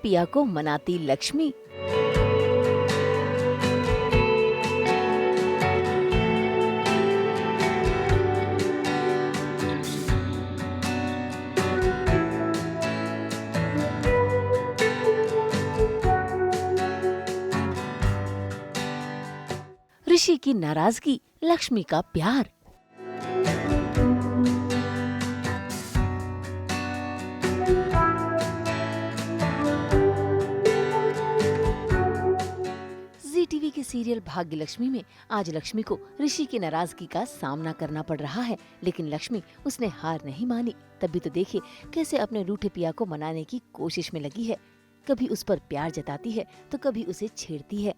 पिया को मनाती लक्ष्मी। ऋषि की नाराजगी, लक्ष्मी का प्यार। जी टीवी के सीरियल भाग्य लक्ष्मी में आज लक्ष्मी को ऋषि की नाराजगी का सामना करना पड़ रहा है, लेकिन लक्ष्मी उसने हार नहीं मानी। तभी तो देखिए कैसे अपने रूठे पिया को मनाने की कोशिश में लगी है। कभी उस पर प्यार जताती है तो कभी उसे छेड़ती है,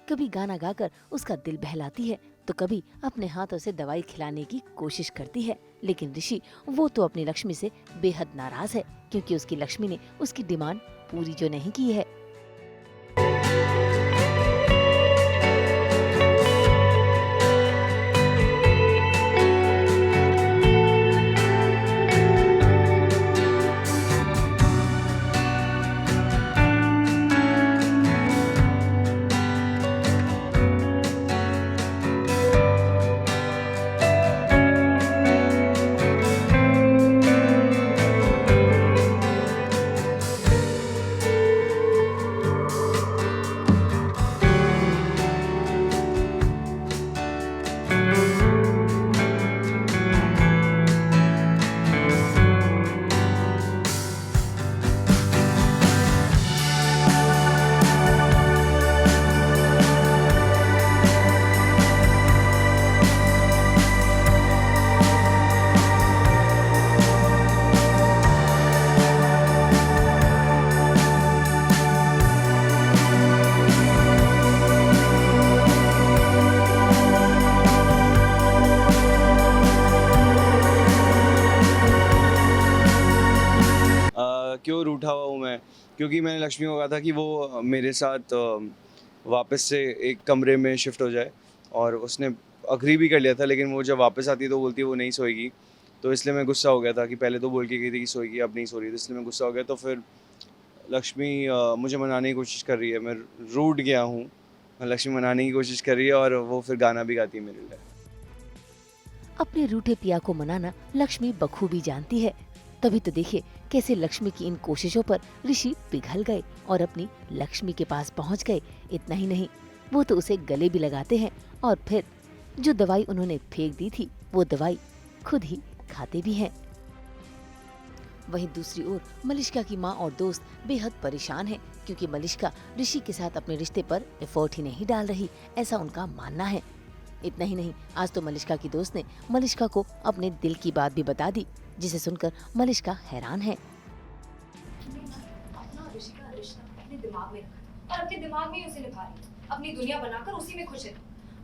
कभी गाना गाकर उसका दिल बहलाती है तो कभी अपने हाथों से दवाई खिलाने की कोशिश करती है। लेकिन ऋषि वो तो अपनी लक्ष्मी से बेहद नाराज है, क्योंकि उसकी लक्ष्मी ने उसकी डिमांड पूरी जो नहीं की है। क्यों रूठा हुआ हूँ मैं, क्योंकि मैंने लक्ष्मी को कहा था कि वो मेरे साथ वापस से एक कमरे में शिफ्ट हो जाए, और उसने अग्री भी कर लिया था। लेकिन वो जब वापस आती है तो बोलती है वो नहीं सोएगी, तो इसलिए मैं गुस्सा हो गया था कि पहले तो बोल के गई थी कि सोएगी, अब नहीं सो रही, तो इसलिए मैं गुस्सा हो गया। तो फिर लक्ष्मी मुझे मनाने की कोशिश कर रही है, मैं रूठ गया हूँ। लक्ष्मी मनाने की कोशिश कर रही है और वो फिर गाना भी गाती है मेरे लिए। अपने रूठे पिया को मनाना लक्ष्मी बखूबी जानती है। तभी तो देखिए कैसे लक्ष्मी की इन कोशिशों पर ऋषि पिघल गए और अपनी लक्ष्मी के पास पहुंच गए। इतना ही नहीं, वो तो उसे गले भी लगाते हैं और फिर जो दवाई उन्होंने फेंक दी थी वो दवाई खुद ही खाते भी हैं। वहीं दूसरी ओर मलिष्का की माँ और दोस्त बेहद परेशान हैं, क्योंकि मलिष्का ऋषि के साथ अपने रिश्ते पर एफर्ट ही नहीं डाल रही, ऐसा उनका मानना है। इतना ही नहीं, आज तो मलिष्का की दोस्त ने मलिष्का को अपने दिल की बात भी बता दी, जिसे सुनकर मलिष्का हैरान है। अपना ऋषि का रिश्ता अपने दिमाग में रखा और अपने दिमाग में ही उसे निभा रही, अपनी दुनिया बनाकर उसी में खुश है।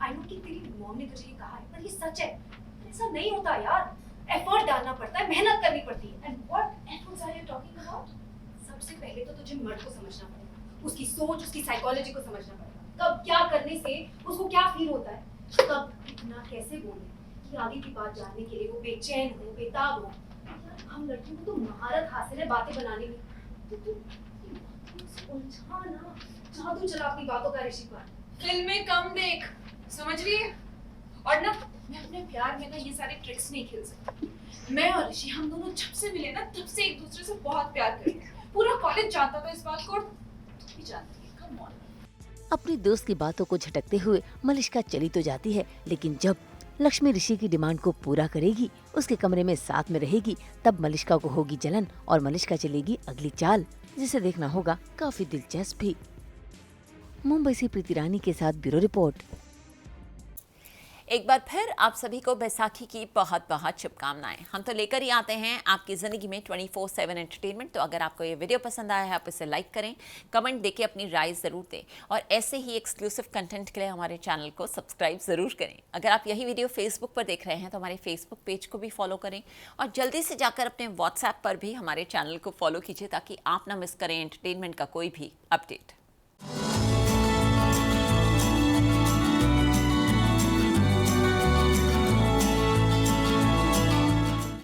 आई नो कि तेरी मॉम ने तुझे ये कहा है, पर ये सच है। ऐसा नहीं होता यार, एफर्ट डालना पड़ता है, मेहनत करनी पड़ती है। And what efforts are you talking about? सबसे पहले तो तुझे मर्द को समझना पड़ेगा, उसकी सोच, उसकी साइकोलॉजी को समझना पड़ेगा। कब क्या करने से उसको क्या फील होता है, कब कितना कैसे बोले कि आगे की बात जानने के लिए वो बेचैन हो, बेताब हो। यार हम लड़कियों को तो महारत हासिल है बातें बनाने में, तो तू उलझा ना, जादू चला अपनी बातों का ऋषि पर। फिल्में कम देख, समझ रही है? और ना मैं अपने प्यार में ना ये सारे ट्रिक्स नहीं खेल सकती। मैं और ऋषि हम दोनों जब से मिले ना तब से एक दूसरे से बहुत प्यार करते हैं। पूरा कॉलेज जानता था इस बात को, तू भी जानती है। Come on. अपनी दोस्त की बातों को झटकते हुए मलिष्का चली तो जाती है, लेकिन जब लक्ष्मी ऋषि की डिमांड को पूरा करेगी, उसके कमरे में साथ में रहेगी, तब मलिष्का को होगी जलन और मलिष्का चलेगी अगली चाल, जिसे देखना होगा काफी दिलचस्प भी। मुंबई से प्रीति रानी के साथ ब्यूरो रिपोर्ट। एक बार फिर आप सभी को बैसाखी की बहुत बहुत शुभकामनाएं। हम तो लेकर ही आते हैं आपकी ज़िंदगी में 24/7 एंटरटेनमेंट। तो अगर आपको ये वीडियो पसंद आया है, आप इसे लाइक करें, कमेंट देके अपनी राय ज़रूर दें, और ऐसे ही एक्सक्लूसिव कंटेंट के लिए हमारे चैनल को सब्सक्राइब ज़रूर करें। अगर आप यही वीडियो फेसबुक पर देख रहे हैं तो हमारे फेसबुक पेज को भी फॉलो करें, और जल्दी से जाकर अपने व्हाट्सएप पर भी हमारे चैनल को फॉलो कीजिए, ताकि आप ना मिस करें एंटरटेनमेंट का कोई भी अपडेट।